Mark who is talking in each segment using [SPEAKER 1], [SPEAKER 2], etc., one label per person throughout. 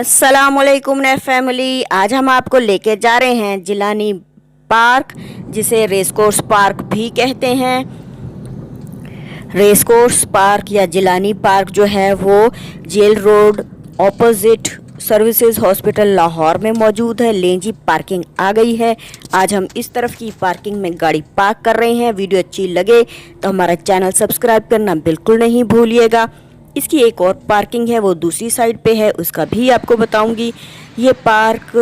[SPEAKER 1] अस्सलामुअलैकुम ने फैमिली। आज हम आपको लेके जा रहे हैं जिलानी पार्क, जिसे रेस कोर्स पार्क भी कहते हैं। रेस कोर्स पार्क या जिलानी पार्क जो है वो jail road opposite services hospital Lahore में मौजूद है। लें जी, पार्किंग आ गई है। आज हम इस तरफ की पार्किंग में गाड़ी पार्क कर रहे हैं। वीडियो अच्छी लगे तो हमारा चैनल सब्सक्राइब करना बिल्कुल नहीं भूलिएगा। इसकी एक और पार्किंग है, वो दूसरी साइड पे है, उसका भी आपको बताऊंगी। ये पार्क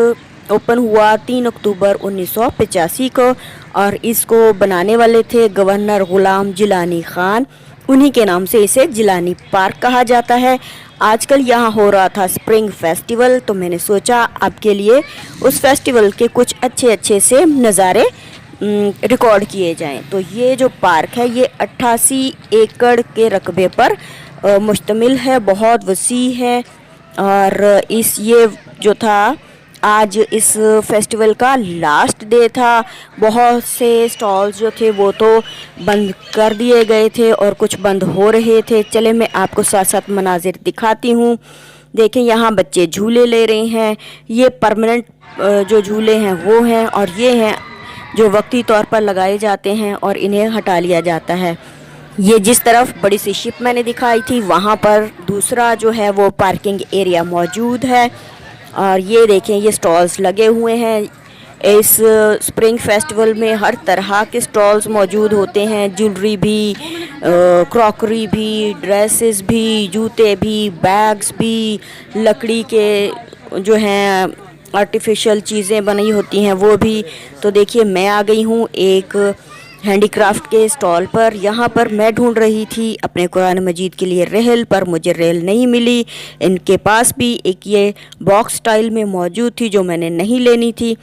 [SPEAKER 1] ओपन हुआ 3 अक्टूबर 1985 को और इसको बनाने वाले थे गवर्नर गुलाम जिलानी खान। उन्हीं के नाम से इसे जिलानी पार्क कहा जाता है। आजकल यहाँ हो रहा था स्प्रिंग फेस्टिवल, तो मैंने सोचा आपके लिए उस फेस्टिवल के कुछ अच्छे से नज़ारे रिकॉर्ड किए जाएं। तो ये जो पार्क है ये 88 एकड़ के रकबे पर मुश्तमिल है, बहुत वसी है। और ये जो था, आज इस फेस्टिवल का लास्ट डे था। बहुत से स्टॉल्स जो थे वो तो बंद कर दिए गए थे और कुछ बंद हो रहे थे। चले मैं आपको साथ साथ मनाजिर दिखाती हूँ। देखें, यहाँ बच्चे झूले ले रहे हैं। ये परमानेंट जो झूले हैं वो हैं, और ये हैं जो वक्ती तौर पर लगाए जाते हैं और इन्हें हटा लिया जाता है। ये जिस तरफ बड़ी सी शिप मैंने दिखाई थी, वहाँ पर दूसरा जो है वो पार्किंग एरिया मौजूद है। और ये देखें, ये स्टॉल्स लगे हुए हैं। इस स्प्रिंग फेस्टिवल में हर तरह के स्टॉल्स मौजूद होते हैं। ज्वेलरी भी, क्रॉकरी भी, ड्रेसेस भी, जूते भी, बैग्स भी, लकड़ी के जो हैं आर्टिफिशियल चीज़ें बनी होती हैं वो भी। तो देखिए, मैं आ गई हूँ एक हैंडीक्राफ्ट के स्टॉल पर। यहाँ पर मैं ढूंढ रही थी अपने कुरान मजीद के लिए रेल, पर मुझे रेल नहीं मिली। इनके पास भी एक ये बॉक्स स्टाइल में मौजूद थी जो मैंने नहीं लेनी थी।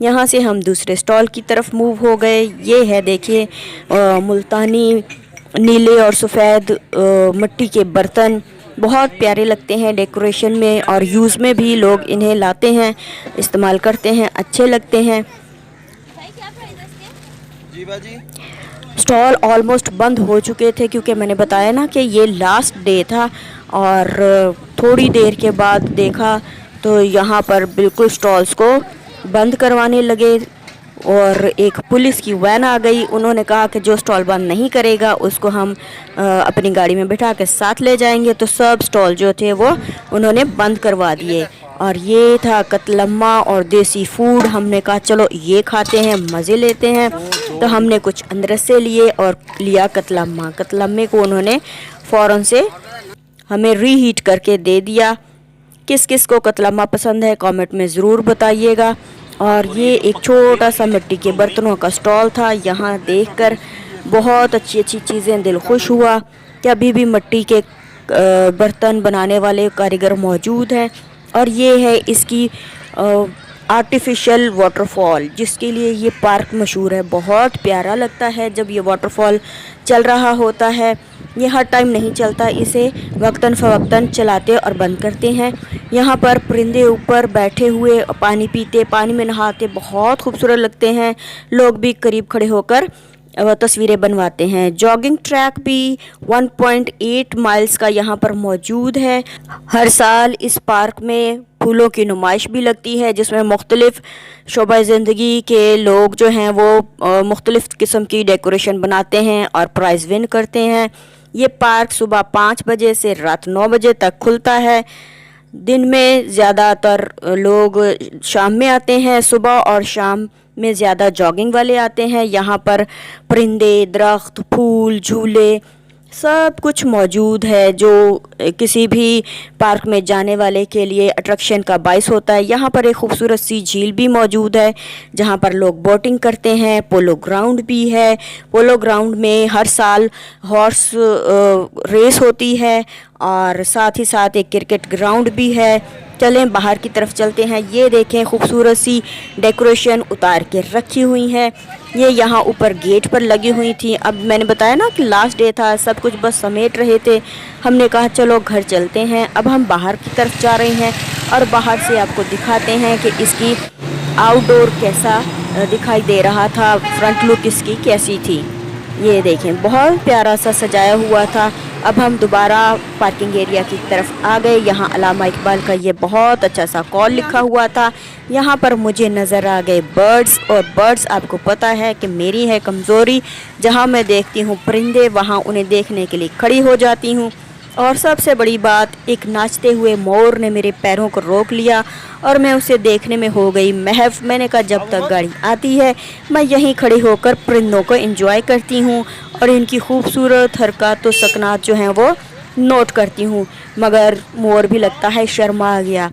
[SPEAKER 1] यहाँ से हम दूसरे स्टॉल की तरफ मूव हो गए। ये है, देखिए, मुल्तानी नीले और सफ़ेद मिट्टी के बर्तन बहुत प्यारे लगते हैं डेकोरेशन में, और यूज़ में भी लोग इन्हें लाते हैं, इस्तेमाल करते हैं, अच्छे लगते हैं। स्टॉल ऑलमोस्ट बंद हो चुके थे क्योंकि मैंने बताया ना कि ये लास्ट डे था। और थोड़ी देर के बाद देखा तो यहाँ पर बिल्कुल स्टॉल्स को बंद करवाने लगे और एक पुलिस की वैन आ गई। उन्होंने कहा कि जो स्टॉल बंद नहीं करेगा उसको हम अपनी गाड़ी में बिठा के साथ ले जाएंगे। तो सब स्टॉल जो थे वो उन्होंने बंद करवा दिए। और ये था कतलम्मा और देसी फूड। हमने कहा चलो ये खाते हैं, मज़े लेते हैं। तो हमने कुछ अंदर से लिए और लिया कतलम्मा। कतलम्मे को उन्होंने फ़ौरन से हमें रीहीट करके दे दिया। किस किस को कतलम्मा पसंद है कमेंट में ज़रूर बताइएगा। और ये एक छोटा सा मिट्टी के बर्तनों का स्टॉल था। यहाँ देखकर बहुत अच्छी चीज़ें, दिल खुश हुआ कि अभी भी मिट्टी के बर्तन बनाने वाले कारीगर मौजूद हैं। और ये है इसकी आर्टिफिशियल वाटरफॉल, जिसके लिए ये पार्क मशहूर है। बहुत प्यारा लगता है जब ये वाटरफॉल चल रहा होता है। ये हर टाइम नहीं चलता, इसे वक्तन फ़वक्तन चलाते और बंद करते हैं। यहाँ पर परिंदे ऊपर बैठे हुए पानी पीते, पानी में नहाते बहुत खूबसूरत लगते हैं। लोग भी करीब खड़े होकर तस्वीरें बनवाते हैं। जॉगिंग ट्रैक भी 1.8 माइल्स का यहाँ पर मौजूद है। हर साल इस पार्क में फूलों की नुमाइश भी लगती है, जिसमें मुख्तलिफ़ शोबा ज़िंदगी के लोग जो हैं वो मुख्तलिफ़ किस्म की डेकोरेशन बनाते हैं और प्राइज़ विन करते हैं। ये पार्क सुबह 5 बजे से रात 9 बजे तक खुलता है। दिन में ज़्यादातर लोग शाम में आते हैं। सुबह और शाम में ज़्यादा जॉगिंग वाले आते हैं। यहाँ पर परिंदे, दरख्त, फूल, झूले सब कुछ मौजूद है जो किसी भी पार्क में जाने वाले के लिए अट्रैक्शन का बाइस होता है। यहाँ पर एक खूबसूरत सी झील भी मौजूद है जहाँ पर लोग बोटिंग करते हैं। पोलो ग्राउंड भी है। पोलो ग्राउंड में हर साल हॉर्स रेस होती है और साथ ही साथ एक क्रिकेट ग्राउंड भी है। चलें बाहर की तरफ चलते हैं। ये देखें, खूबसूरत सी डेकोरेशन उतार के रखी हुई है। ये यहाँ ऊपर गेट पर लगी हुई थी। अब मैंने बताया ना कि लास्ट डे था, सब कुछ बस समेट रहे थे। हमने कहा चलो घर चलते हैं। अब हम बाहर की तरफ जा रहे हैं और बाहर से आपको दिखाते हैं कि इसकी आउटडोर कैसा दिखाई दे रहा था, फ्रंट लुक इसकी कैसी थी। ये देखें, बहुत प्यारा सा सजाया हुआ था। अब हम दोबारा पार्किंग एरिया की तरफ आ गए। यहाँ अल्लामा इकबाल का ये बहुत अच्छा सा कॉल लिखा हुआ था। यहाँ पर मुझे नज़र आ गए बर्ड्स, और बर्ड्स आपको पता है कि मेरी है कमज़ोरी, जहाँ मैं देखती हूँ परिंदे वहाँ उन्हें देखने के लिए खड़ी हो जाती हूँ। और सबसे बड़ी बात, एक नाचते हुए मोर ने मेरे पैरों को रोक लिया और मैं उसे देखने में हो गई महव। मैंने कहा जब तक गाड़ी आती है मैं यहीं खड़ी होकर परिंदों को एंजॉय करती हूँ और इनकी खूबसूरत हरकत और सकनात जो हैं वो नोट करती हूँ। मगर मोर भी लगता है शर्मा गया,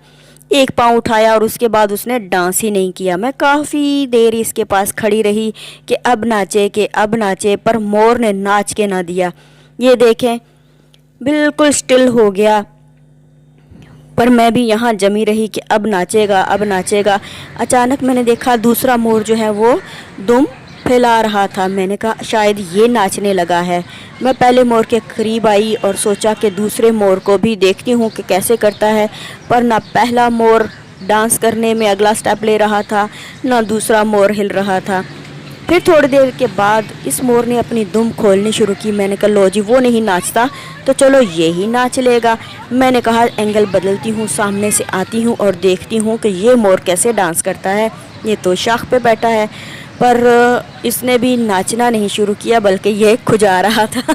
[SPEAKER 1] एक पाँव उठाया और उसके बाद उसने डांस ही नहीं किया। मैं काफ़ी देर इसके पास खड़ी रही कि अब नाचे, पर मोर ने नाच के ना दिया। ये देखें, बिल्कुल स्टिल हो गया। पर मैं भी यहाँ जमी रही कि अब नाचेगा। अचानक मैंने देखा दूसरा मोर जो है वो दुम फैला रहा था। मैंने कहा शायद ये नाचने लगा है। मैं पहले मोर के करीब आई और सोचा कि दूसरे मोर को भी देखती हूँ कि कैसे करता है, पर ना पहला मोर डांस करने में अगला स्टेप ले रहा था, ना दूसरा मोर हिल रहा था। फिर थोड़ी देर के बाद इस मोर ने अपनी दुम खोलनी शुरू की। मैंने कहा लो जी, वो नहीं नाचता तो चलो ये ही नाच लेगा। मैंने कहा एंगल बदलती हूँ, सामने से आती हूँ और देखती हूँ कि ये मोर कैसे डांस करता है। ये तो शाख पे बैठा है, पर इसने भी नाचना नहीं शुरू किया बल्कि ये खुजा रहा था।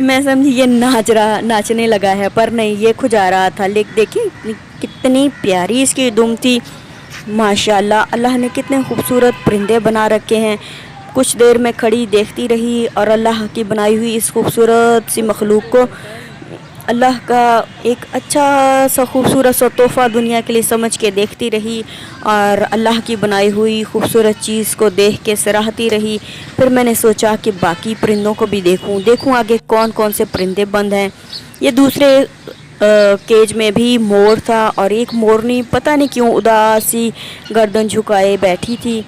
[SPEAKER 1] मैं समझी ये नाचने लगा है, पर नहीं, ये खुजा रहा था। लेकिन देखिए कितनी प्यारी इसकी दुम थी। माशाल्लाह, अल्लाह ने कितने खूबसूरत परिंदे बना रखे हैं। कुछ देर में खड़ी देखती रही और अल्लाह की बनाई हुई इस खूबसूरत सी मखलूक को, अल्लाह का एक अच्छा सा खूबसूरत सा तोहफ़ा दुनिया के लिए समझ के देखती रही और अल्लाह की बनाई हुई खूबसूरत चीज़ को देख के सराहती रही। फिर मैंने सोचा कि बाकी परिंदों को भी देखूं आगे कौन कौन से परिंदे बंद हैं। ये दूसरे केज में भी मोर था और एक मोरनी पता नहीं क्यों उदासी गर्दन झुकाए बैठी थी।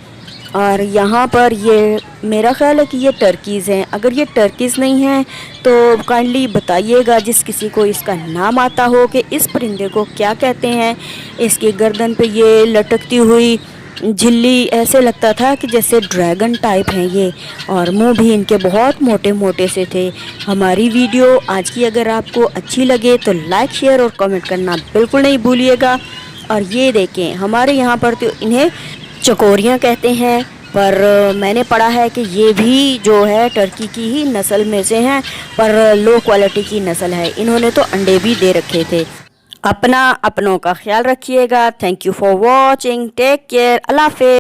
[SPEAKER 1] और यहाँ पर ये मेरा ख़्याल है कि ये टर्कीज़ हैं। अगर ये टर्कीज़ नहीं हैं तो काइंडली बताइएगा जिस किसी को इसका नाम आता हो कि इस परिंदे को क्या कहते हैं। इसकी गर्दन पे ये लटकती हुई झिल्ली ऐसे लगता था कि जैसे ड्रैगन टाइप हैं ये, और मुंह भी इनके बहुत मोटे मोटे से थे। हमारी वीडियो आज की अगर आपको अच्छी लगे तो लाइक, शेयर और कमेंट करना बिल्कुल नहीं भूलिएगा। और ये देखें, हमारे यहाँ पर तो इन्हें चकोरियाँ कहते हैं, पर मैंने पढ़ा है कि ये भी जो है टर्की की ही नस्ल में से हैं, पर लो क्वालिटी की नस्ल है। इन्होंने तो अंडे भी दे रखे थे। अपनों का ख्याल रखिएगा। Thank you for watching, take care, अल्लाह हाफ़िज़।